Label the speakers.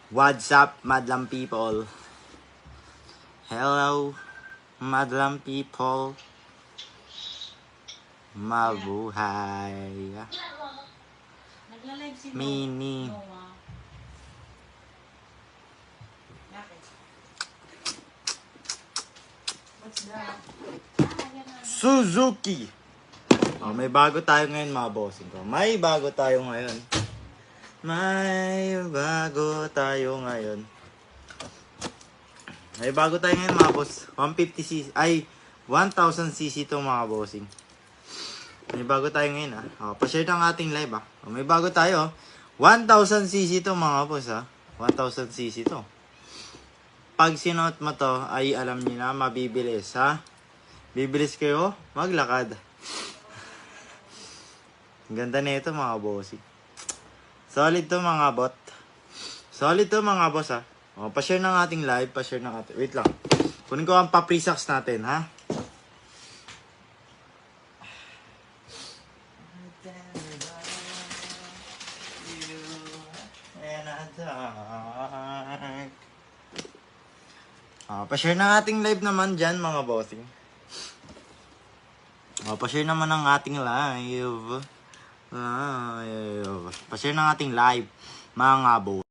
Speaker 1: What's up, madlang people? Hello, madlang people. Mabuhay.
Speaker 2: Nagla-live si
Speaker 1: Mini.
Speaker 2: Noah. Bakit? What's that?
Speaker 1: Suzuki. Oh, may bago tayo ngayon, mga bossing ko. May bago tayo ngayon. May bago tayo ngayon, mga boss. 150cc. Ay, 1000cc to, mga bossing. May bago tayo ngayon, ha. Oh, pa-share ng ating live, ha. Oh, may bago tayo. 1000cc to, mga boss, ha. 1000cc to. Pag sinuot mo to, ay alam niyo na, mabibilis, ha. Bibilis kayo, maglakad. Ang ganda nito, mga bossing. Solid to, mga bot. Solid to, mga boss, ha. O, pa-share ng ating live, pa-share ng ating... Wait lang. Kunin ko ang pa-pre-socks natin, ha. Pa-share ng ating live naman dyan, mga bossing. Pa-share naman ng ating live. Pa-share ng ating live, mga boss.